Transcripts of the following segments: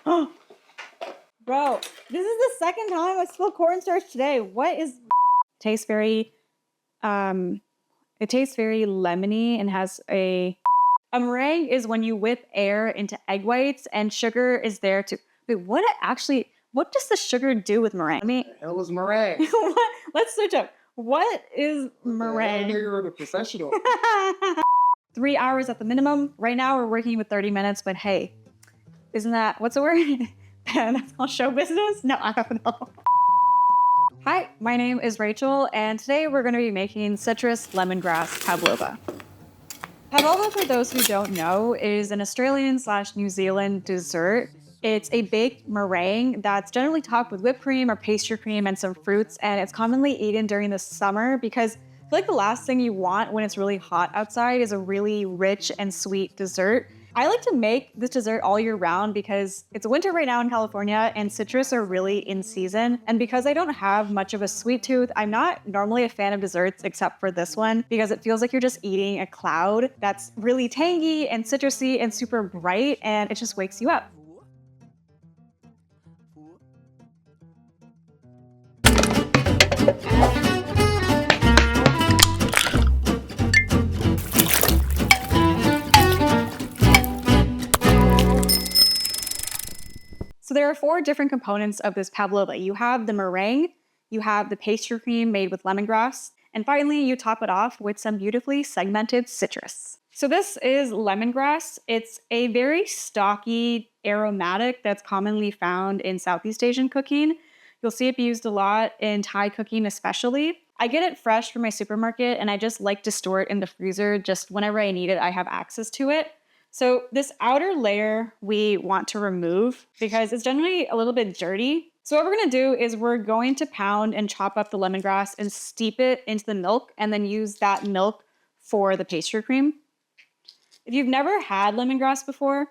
Oh, bro, this is the second time I spilled cornstarch today. What is... Tastes very, it tastes very lemony and has a meringue is when you whip air into egg whites and sugar is there to... Wait, what does the sugar do with meringue? What the hell is meringue? Let's switch up. What is meringue? You're the professional. 3 hours at the minimum. Right now we're working with 30 minutes, but hey, isn't that, what's the word? That's called show business? No, I don't know. Hi, my name is Rachel, and today we're going to be making Citrus Lemongrass Pavlova. Pavlova, for those who don't know, is an Australian/New Zealand dessert. It's a baked meringue that's generally topped with whipped cream or pastry cream and some fruits, and it's commonly eaten during the summer because I feel like the last thing you want when it's really hot outside is a really rich and sweet dessert. I like to make this dessert all year round because it's winter right now in California and citrus are really in season. And because I don't have much of a sweet tooth, I'm not normally a fan of desserts except for this one because it feels like you're just eating a cloud that's really tangy and citrusy and super bright, and it just wakes you up. So there are 4 different components of this pavlova. You have the meringue, you have the pastry cream made with lemongrass, and finally you top it off with some beautifully segmented citrus. So this is lemongrass. It's a very stocky aromatic that's commonly found in Southeast Asian cooking. You'll see it be used a lot in Thai cooking especially. I get it fresh from my supermarket and I just like to store it in the freezer just whenever I need it, I have access to it. So this outer layer we want to remove because it's generally a little bit dirty. So what we're gonna do is we're going to pound and chop up the lemongrass and steep it into the milk and then use that milk for the pastry cream. If you've never had lemongrass before,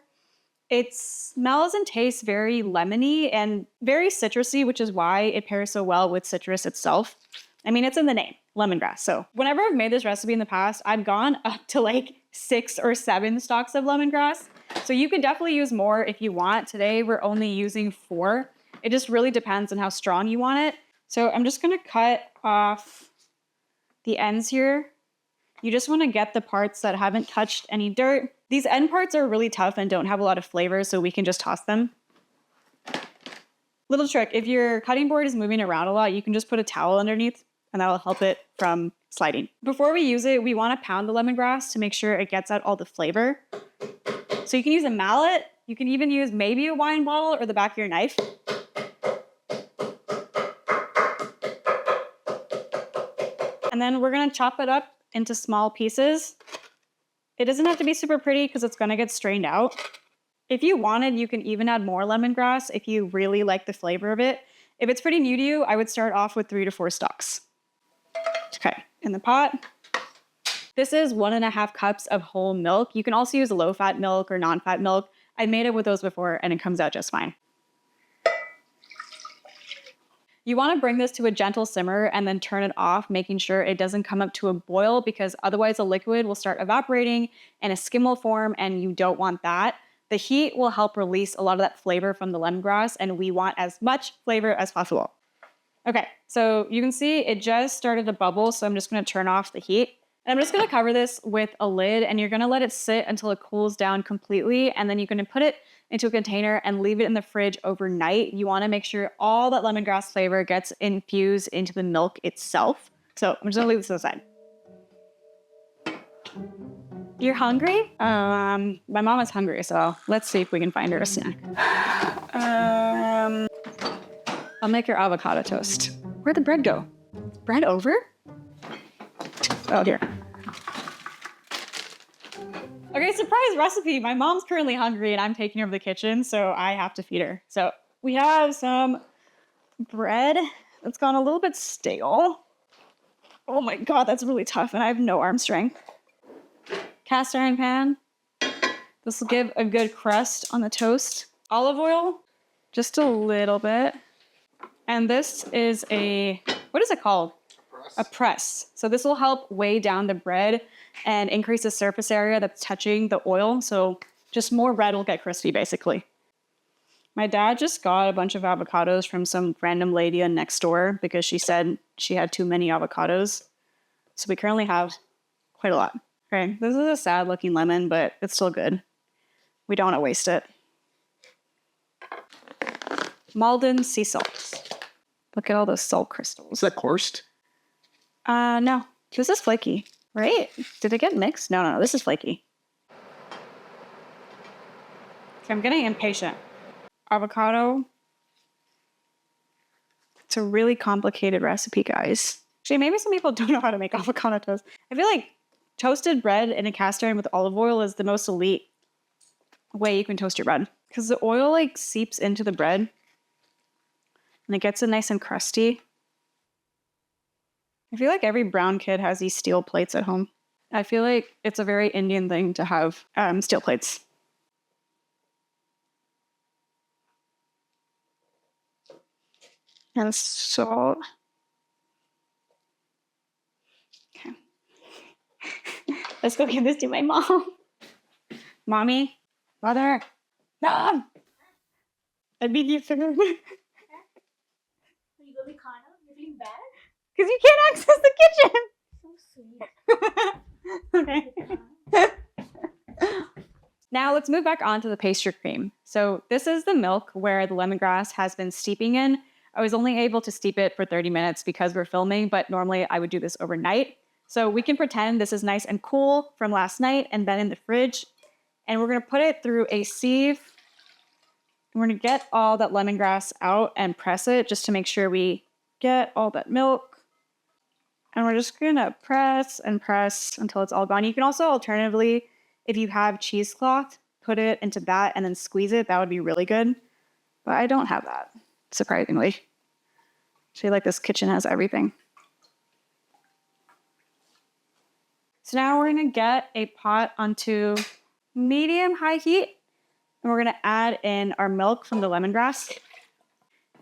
it smells and tastes very lemony and very citrusy, which is why it pairs so well with citrus itself. I mean, it's in the name, lemongrass. So whenever I've made this recipe in the past, I've gone up to like 6 or 7 stalks of lemongrass. So you can definitely use more if you want. Today, we're only using 4. It just really depends on how strong you want it. So I'm just gonna cut off the ends here. You just wanna get the parts that haven't touched any dirt. These end parts are really tough and don't have a lot of flavor, so we can just toss them. Little trick, if your cutting board is moving around a lot, you can just put a towel underneath and that'll help it from sliding. Before we use it, we want to pound the lemongrass to make sure it gets out all the flavor. So you can use a mallet, you can even use maybe a wine bottle or the back of your knife. And then we're gonna chop it up into small pieces. It doesn't have to be super pretty because it's gonna get strained out. If you wanted, you can even add more lemongrass if you really like the flavor of it. If it's pretty new to you, I would start off with 3 to 4 stalks. Okay, in the pot. This is 1.5 cups of whole milk. You can also use low-fat milk or non-fat milk. I made it with those before and it comes out just fine. You want to bring this to a gentle simmer and then turn it off, making sure it doesn't come up to a boil because otherwise the liquid will start evaporating and a skim will form and you don't want that. The heat will help release a lot of that flavor from the lemongrass and we want as much flavor as possible. Okay, so you can see it just started to bubble, so I'm just gonna turn off the heat. And I'm just gonna cover this with a lid and you're gonna let it sit until it cools down completely and then you're gonna put it into a container and leave it in the fridge overnight. You wanna make sure all that lemongrass flavor gets infused into the milk itself. So I'm just gonna leave this to the side. You're hungry? My mom is hungry, so let's see if we can find her a snack. I'll make your avocado toast. Where'd the bread go? Bread over? Oh, here. Okay, surprise recipe. My mom's currently hungry and I'm taking over the kitchen, so I have to feed her. So we have some bread that's gone a little bit stale. Oh my God, that's really tough and I have no arm strength. Cast iron pan. This will give a good crust on the toast. Olive oil, just a little bit. And this is what is it called? A press. So this will help weigh down the bread and increase the surface area that's touching the oil. So just more bread will get crispy basically. My dad just got a bunch of avocados from some random lady next door because she said she had too many avocados. So we currently have quite a lot. Okay, this is a sad looking lemon, but it's still good. We don't want to waste it. Malden sea salts. Look at all those salt crystals. Is that coursed? No. This is flaky, right? Did it get mixed? No. This is flaky. Okay, I'm getting impatient. Avocado. It's a really complicated recipe, guys. Actually, maybe some people don't know how to make avocado toast. I feel like toasted bread in a cast iron with olive oil is the most elite way you can toast your bread. Because the oil like seeps into the bread and it gets it nice and crusty. I feel like every brown kid has these steel plates at home. I feel like it's a very Indian thing to have steel plates. And salt. Okay. Let's go give this to my mom. Mommy? Mother? Mom! I need you food. Are you gonna be kind of? You're feeling bad? Because you can't access the kitchen. So sweet. Okay. Now let's move back on to the pastry cream. So this is the milk where the lemongrass has been steeping in. I was only able to steep it for 30 minutes because we're filming, but normally I would do this overnight. So we can pretend this is nice and cool from last night and then in the fridge. And we're gonna put it through a sieve. And we're gonna get all that lemongrass out and press it just to make sure we get all that milk. And we're just gonna press and press until it's all gone. You can also alternatively, if you have cheesecloth, put it into that and then squeeze it. That would be really good. But I don't have that, surprisingly. I feel like this kitchen has everything. So now we're gonna get a pot onto medium-high heat. And we're gonna add in our milk from the lemongrass.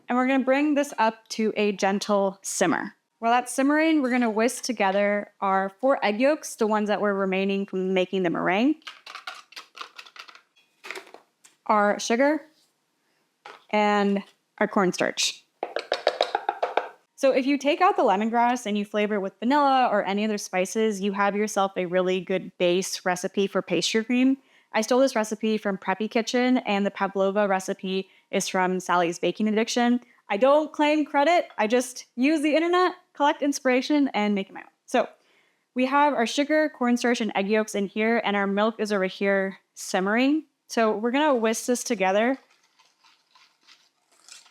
And we're gonna bring this up to a gentle simmer. While that's simmering, we're gonna whisk together our 4 egg yolks, the ones that were remaining from making the meringue, our sugar, and our cornstarch. So if you take out the lemongrass and you flavor it with vanilla or any other spices, you have yourself a really good base recipe for pastry cream. I stole this recipe from Preppy Kitchen, and the Pavlova recipe is from Sally's Baking Addiction. I don't claim credit. I just use the internet, collect inspiration, and make it my own. So we have our sugar, cornstarch, and egg yolks in here, and our milk is over here simmering. So we're gonna whisk this together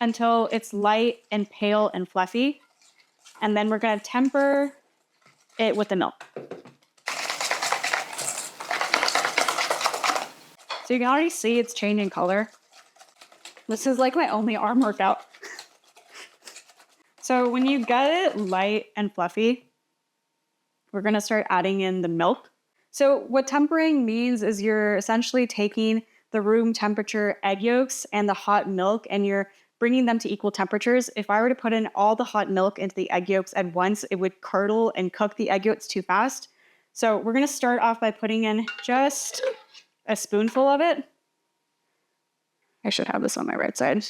until it's light and pale and fluffy. And then we're gonna temper it with the milk. So you can already see it's changing color. This is like my only arm workout. So when you get it light and fluffy, we're gonna start adding in the milk. So what tempering means is you're essentially taking the room temperature egg yolks and the hot milk and you're bringing them to equal temperatures. If I were to put in all the hot milk into the egg yolks at once, it would curdle and cook the egg yolks too fast. So we're gonna start off by putting in just a spoonful of it. I should have this on my right side.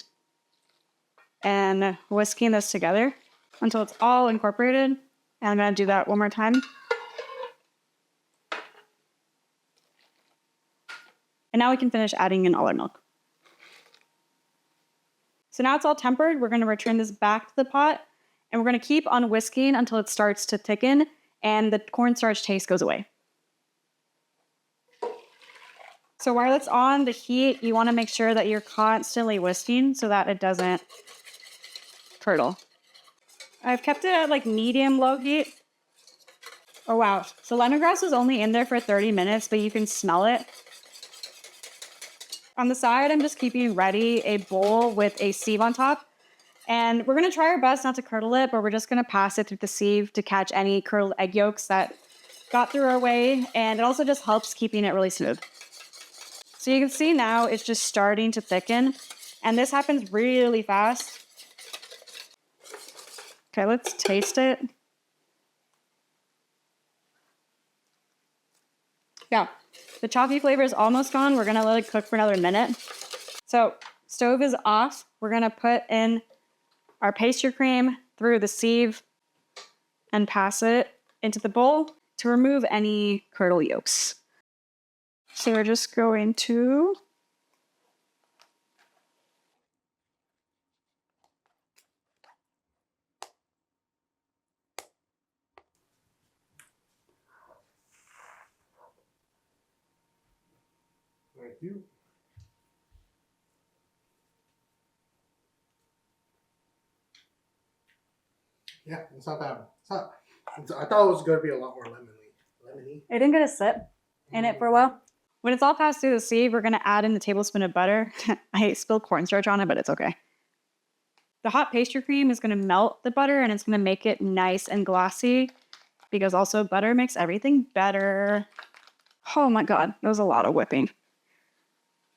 And whisking this together until it's all incorporated. And I'm gonna do that one more time. And now we can finish adding in all our milk. So now it's all tempered. We're gonna return this back to the pot and we're gonna keep on whisking until it starts to thicken and the cornstarch taste goes away. So while it's on the heat, you wanna make sure that you're constantly whisking so that it doesn't curdle. I've kept it at like medium low heat. Oh wow, so lemongrass is only in there for 30 minutes, but you can smell it. On the side, I'm just keeping ready a bowl with a sieve on top. And we're gonna try our best not to curdle it, but we're just gonna pass it through the sieve to catch any curdled egg yolks that got through our way. And it also just helps keeping it really smooth. So you can see now it's just starting to thicken. And this happens really fast. Okay, let's taste it. Yeah. The chalky flavor is almost gone. We're gonna let it cook for another minute. So Stove is off. We're gonna put in our pastry cream through the sieve and pass it into the bowl to remove any curdle yolks. So we're just going to Thank you. Yeah, it's not bad. I thought it was going to be a lot more lemony. It didn't get a sip in it for a while. When it's all passed through the sieve, we're gonna add in the tablespoon of butter. I spilled cornstarch on it, but it's okay. The hot pastry cream is gonna melt the butter and it's gonna make it nice and glossy because also butter makes everything better. Oh my God, that was a lot of whipping.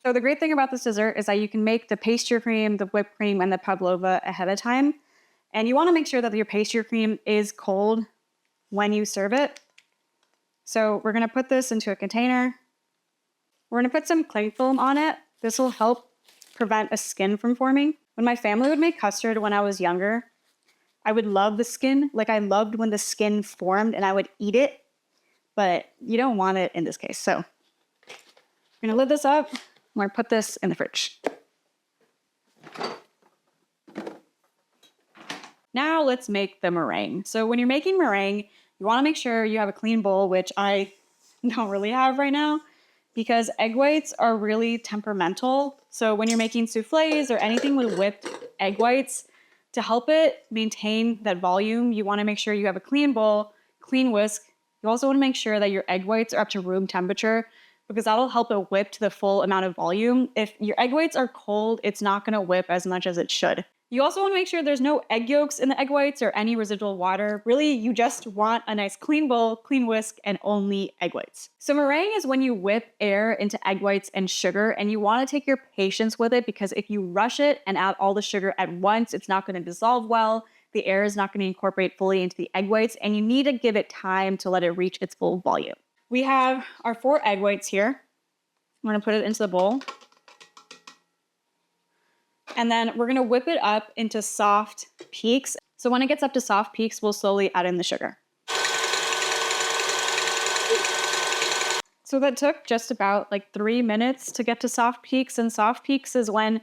So the great thing about this dessert is that you can make the pastry cream, the whipped cream, and the pavlova ahead of time. And you wanna make sure that your pastry cream is cold when you serve it. So we're gonna put this into a container. We're gonna put some cling film on it. This will help prevent a skin from forming. When my family would make custard when I was younger, I would love the skin. Like I loved when the skin formed and I would eat it, but you don't want it in this case. So we're gonna lid this up. We're gonna put this in the fridge. Now let's make the meringue. So when you're making meringue, you wanna make sure you have a clean bowl, which I don't really have right now, because egg whites are really temperamental. So when you're making souffles or anything with whipped egg whites, to help it maintain that volume, you wanna make sure you have a clean bowl, clean whisk. You also wanna make sure that your egg whites are up to room temperature because that'll help it whip to the full amount of volume. If your egg whites are cold, it's not gonna whip as much as it should. You also wanna make sure there's no egg yolks in the egg whites or any residual water. Really, you just want a nice clean bowl, clean whisk, and only egg whites. So meringue is when you whip air into egg whites and sugar, and you wanna take your patience with it because if you rush it and add all the sugar at once, it's not gonna dissolve well. The air is not gonna incorporate fully into the egg whites, and you need to give it time to let it reach its full volume. We have our 4 egg whites here. We're gonna put it into the bowl. And then we're gonna whip it up into soft peaks. So when it gets up to soft peaks, we'll slowly add in the sugar. So that took just about like 3 minutes to get to soft peaks. And soft peaks is when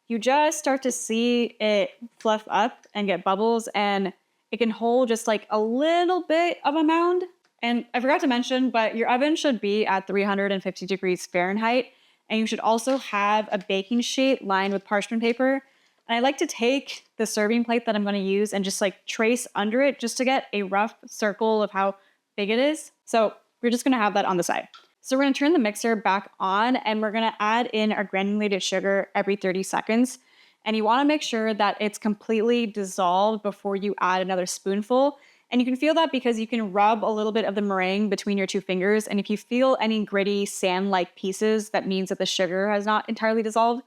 you just start to see it fluff up and get bubbles, and it can hold just like a little bit of a mound. And I forgot to mention, but your oven should be at 350 degrees Fahrenheit. And you should also have a baking sheet lined with parchment paper. And I like to take the serving plate that I'm gonna use and just like trace under it just to get a rough circle of how big it is. So we're just gonna have that on the side. So we're gonna turn the mixer back on and we're gonna add in our granulated sugar every 30 seconds. And you wanna make sure that it's completely dissolved before you add another spoonful. And you can feel that because you can rub a little bit of the meringue between your 2 fingers. And if you feel any gritty sand-like pieces, that means that the sugar has not entirely dissolved.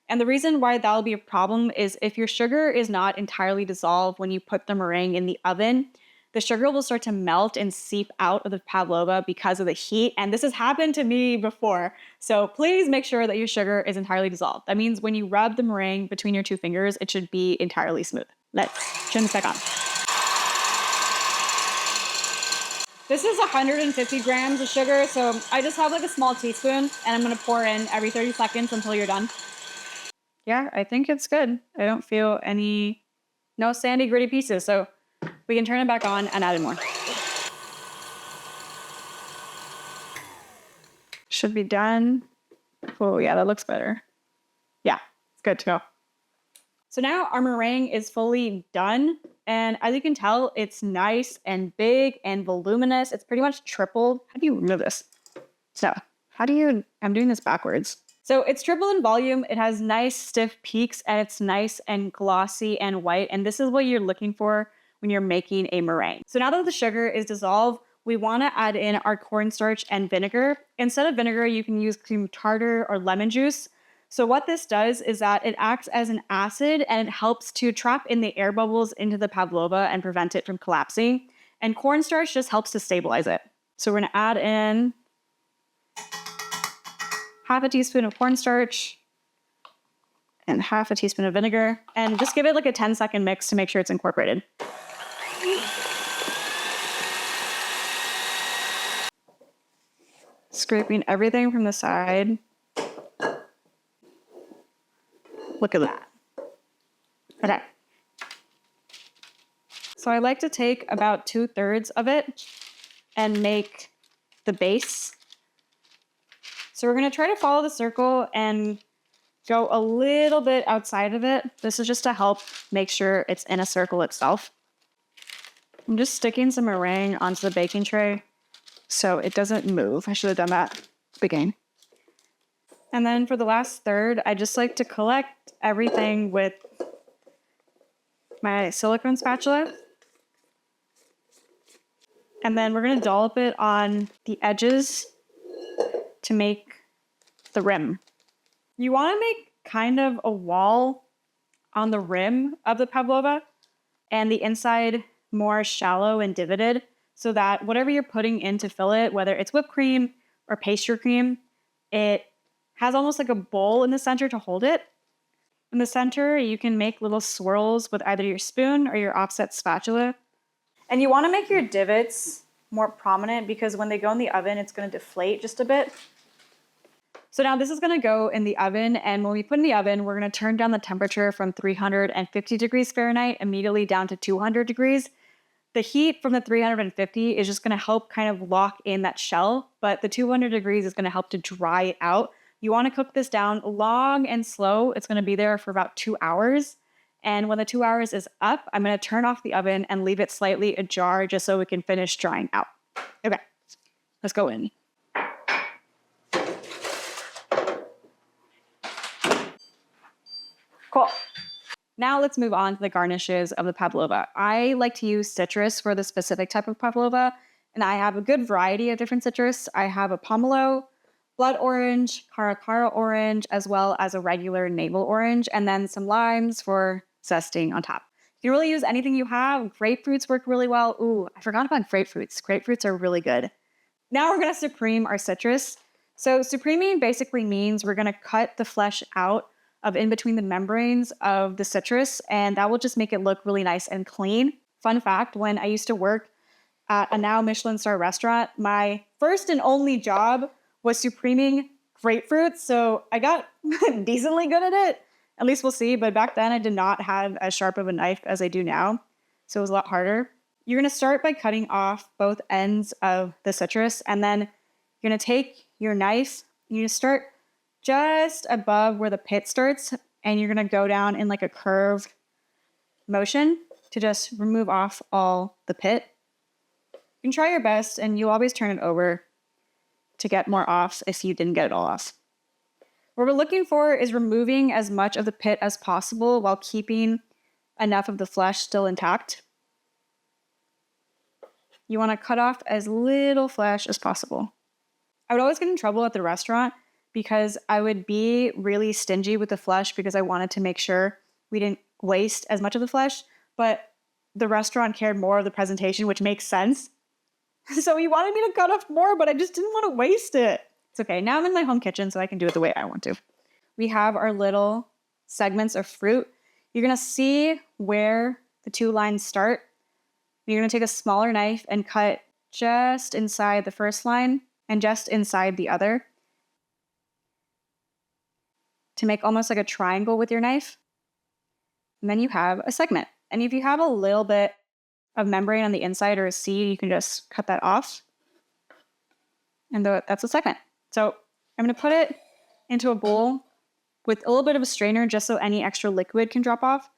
And the reason why that'll be a problem is if your sugar is not entirely dissolved when you put the meringue in the oven, the sugar will start to melt and seep out of the pavlova because of the heat. And this has happened to me before. So please make sure that your sugar is entirely dissolved. That means when you rub the meringue between your 2 fingers, it should be entirely smooth. Let's turn this back on. This is 150 grams of sugar, so I just have like a small teaspoon and I'm gonna pour in every 30 seconds until you're done. Yeah, I think it's good. I don't feel no sandy, gritty pieces, so we can turn it back on and add in more. Should be done. Oh yeah, that looks better. Yeah, it's good to go. So now our meringue is fully done. And as you can tell, it's nice and big and voluminous. It's pretty much tripled. How do you remove this? So I'm doing this backwards. So it's tripled in volume. It has nice stiff peaks and it's nice and glossy and white. And this is what you're looking for when you're making a meringue. So now that the sugar is dissolved, we wanna add in our cornstarch and vinegar. Instead of vinegar, you can use cream tartar or lemon juice. So what this does is that it acts as an acid and it helps to trap in the air bubbles into the pavlova and prevent it from collapsing. And cornstarch just helps to stabilize it. So we're gonna add in half a teaspoon of cornstarch. and half a teaspoon of vinegar, and just give it like a 10-second mix to make sure it's incorporated. Scraping everything from the side. Look at that. Okay. So I like to take about 2/3 of it and make the base. So we're gonna try to follow the circle and go a little bit outside of it. This is just to help make sure it's in a circle itself. I'm just sticking some meringue onto the baking tray so it doesn't move. I should have done that at the beginning. And then for the last third, I just like to collect everything with my silicone spatula. And then we're gonna dollop it on the edges to make the rim. You wanna make kind of a wall on the rim of the pavlova and the inside more shallow and divoted so that whatever you're putting in to fill it, whether it's whipped cream or pastry cream, it has almost like a bowl in the center to hold it. In the center, you can make little swirls with either your spoon or your offset spatula. And you want to make your divots more prominent because when they go in the oven, it's going to deflate just a bit. So now this is going to go in the oven, and when we put in the oven, we're going to turn down the temperature from 350 degrees Fahrenheit immediately down to 200 degrees. The heat from the 350 is just going to help kind of lock in that shell, but the 200 degrees is going to help to dry it out. You want to cook this down long and slow. It's going to be there for about 2 hours. And when the 2 hours is up, I'm going to turn off the oven and leave it slightly ajar just so it can finish drying out. Okay, let's go in. Cool. Now let's move on to the garnishes of the pavlova. I like to use citrus for the specific type of pavlova, and I have a good variety of different citrus. I have a pomelo, blood orange, caracara orange, as well as a regular navel orange, and then some limes for zesting on top. You can really use anything you have. Grapefruits work really well. Ooh, I forgot about grapefruits. Grapefruits are really good. Now we're gonna supreme our citrus. So supreming basically means we're gonna cut the flesh out of in between the membranes of the citrus, and that will just make it look really nice and clean. Fun fact, when I used to work at a now Michelin star restaurant, my first and only job was supreming grapefruits, so I got decently good at it. At least we'll see, but back then I did not have as sharp of a knife as I do now, so it was a lot harder. You're gonna start by cutting off both ends of the citrus, and then you're gonna take your knife, you're gonna start just above where the pit starts, and you're gonna go down in like a curved motion to just remove off all the pit. You can try your best, and you always turn it over to get more off if you didn't get it all off. What we're looking for is removing as much of the pit as possible while keeping enough of the flesh still intact. You want to cut off as little flesh as possible. I would always get in trouble at the restaurant because I would be really stingy with the flesh because I wanted to make sure we didn't waste as much of the flesh, but the restaurant cared more of the presentation, which makes sense. So he wanted me to cut off more, but I just didn't want to waste it. It's okay. Now I'm in my home kitchen, so I can do it the way I want to. We have our little segments of fruit. You're going to see where the two lines start. You're going to take a smaller knife and cut just inside the first line and just inside the other to make almost like a triangle with your knife. And then you have a segment. And if you have a little bit of membrane on the inside or a seed, you can just cut that off. And that's a segment. So I'm going to put it into a bowl with a little bit of a strainer just so any extra liquid can drop off.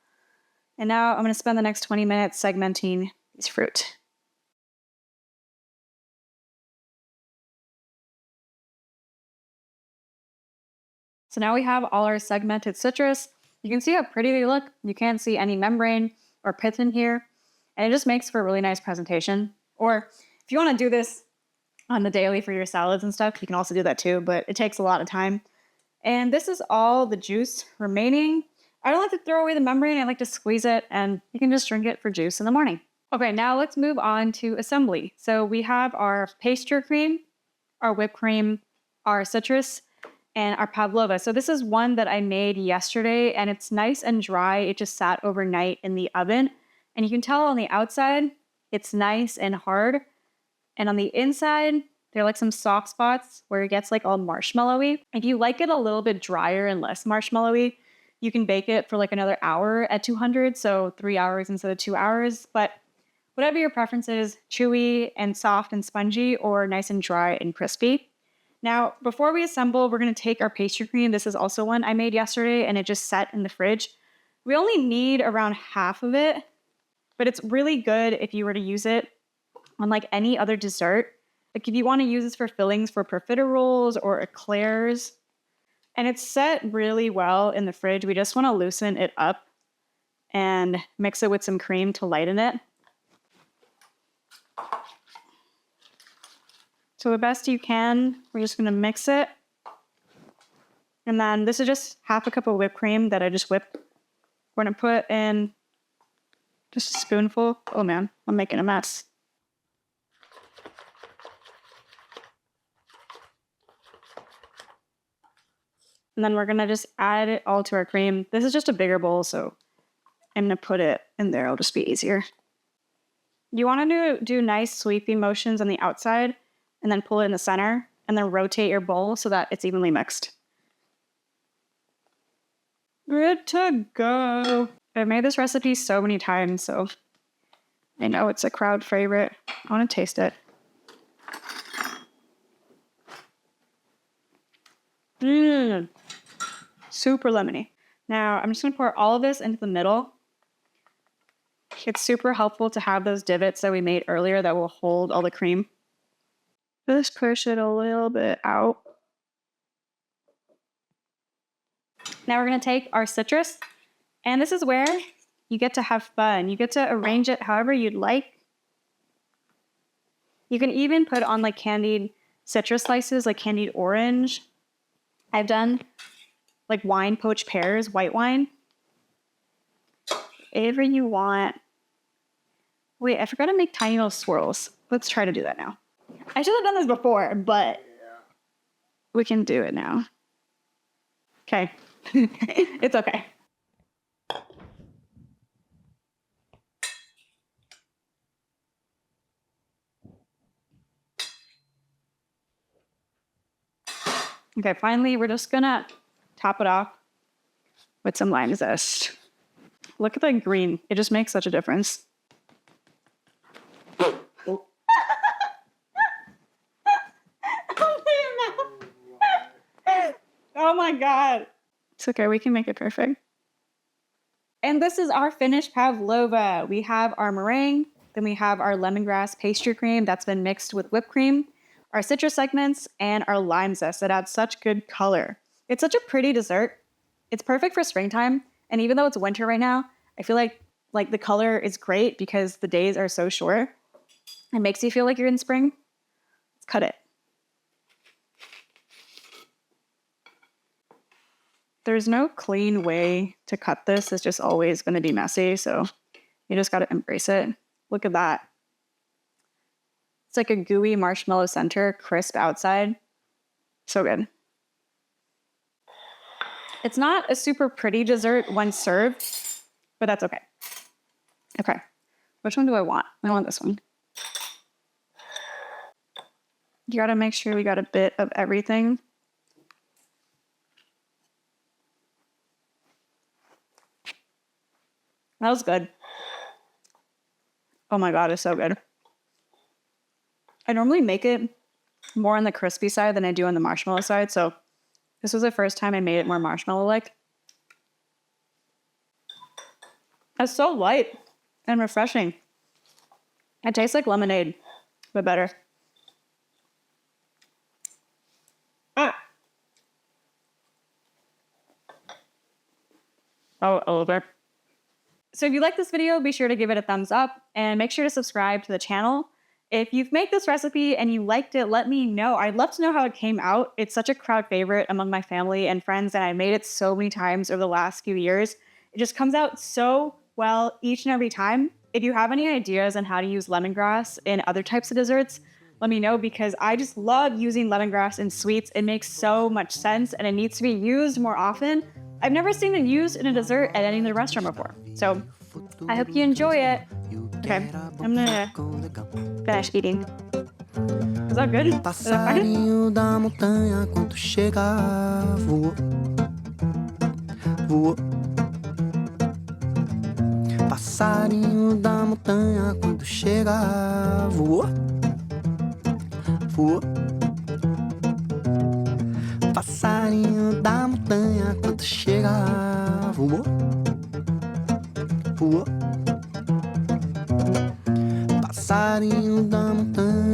And now I'm going to spend the next 20 minutes segmenting these fruit. So now we have all our segmented citrus. You can see how pretty they look. You can't see any membrane or pith in here. And it just makes for a really nice presentation. Or if you want to do this on the daily for your salads and stuff, you can also do that too, but it takes a lot of time. And this is all the juice remaining. I don't like to throw away the membrane. I like to squeeze it, and you can just drink it for juice in the morning. Okay, now let's move on to assembly. So we have our pastry cream, our whipped cream, our citrus, and our pavlova. So this is one that I made yesterday, and it's nice and dry. It just sat overnight in the oven, and you can tell on the outside it's nice and hard, and on the inside there are like some soft spots where it gets like all marshmallowy. If you like it a little bit drier and less marshmallowy, you can bake it for like another hour at 200, so 3 hours instead of 2 hours. But whatever your preference is, chewy and soft and spongy, or nice and dry and crispy. Now, before we assemble, we're going to take our pastry cream. This is also one I made yesterday, and it just sat in the fridge. We only need around half of it, but it's really good if you were to use it on like any other dessert. Like if you want to use this for fillings for profiteroles or eclairs. And it's set really well in the fridge. We just want to loosen it up and mix it with some cream to lighten it. So the best you can, we're just going to mix it. And then this is just half a cup of whipped cream that I just whipped. We're going to put in just a spoonful. Oh man, I'm making a mess. And then we're going to just add it all to our cream. This is just a bigger bowl, so I'm going to put it in there. It'll just be easier. You want to do nice sweeping motions on the outside and then pull it in the center and then rotate your bowl so that it's evenly mixed. Good to go. I've made this recipe so many times, so I know it's a crowd favorite. I want to taste it. Super lemony. Now I'm just going to pour all of this into the middle. It's super helpful to have those divots that we made earlier that will hold all the cream. Just push it a little bit out. Now we're going to take our citrus, and this is where you get to have fun. You get to arrange it however you'd like. You can even put on like candied citrus slices, like candied orange. I've done like wine poached pears, white wine. Whatever you want. Wait, I forgot to make tiny little swirls. Let's try to do that now. I should have done this before, but we can do it now. Okay. It's okay. Okay, finally, we're just gonna top it off with some lime zest. Look at the green. It just makes such a difference. Oh my God. It's okay, we can make it perfect. And this is our finished pavlova. We have our meringue, then we have our lemongrass pastry cream that's been mixed with whipped cream, our citrus segments, and our lime zest that adds such good color. It's such a pretty dessert. It's perfect for springtime. And even though it's winter right now, I feel like the color is great because the days are so short. It makes you feel like you're in spring. Let's cut it. There's no clean way to cut this. It's just always going to be messy. So you just got to embrace it. Look at that. It's like a gooey marshmallow center, crisp outside. So good. It's not a super pretty dessert when served, but that's okay. Okay. Which one do I want? I want this one. You got to make sure we got a bit of everything. That was good. Oh my God, it's so good. I normally make it more on the crispy side than I do on the marshmallow side, so this was the first time I made it more marshmallow-like. It's so light and refreshing. It tastes like lemonade, but better. Oh, over. So if you like this video, be sure to give it a thumbs up and make sure to subscribe to the channel. If you've made this recipe and you liked it, let me know. I'd love to know how it came out. It's such a crowd favorite among my family and friends, and I made it so many times over the last few years. It just comes out so well each and every time. If you have any ideas on how to use lemongrass in other types of desserts, let me know, because I just love using lemongrass in sweets. It makes so much sense and it needs to be used more often. I've never seen it used in a dessert at any other restaurant before. So I hope you enjoy it. Okay, I'm gonna finish eating. Is that good? Is that fine? Passarinho da montanha, quando chega, voou, voou. Passarinho da montanha, quando chega, voou, voou. Passarinho da montanha, quando chega, voou, voou. Passarinho da montanha.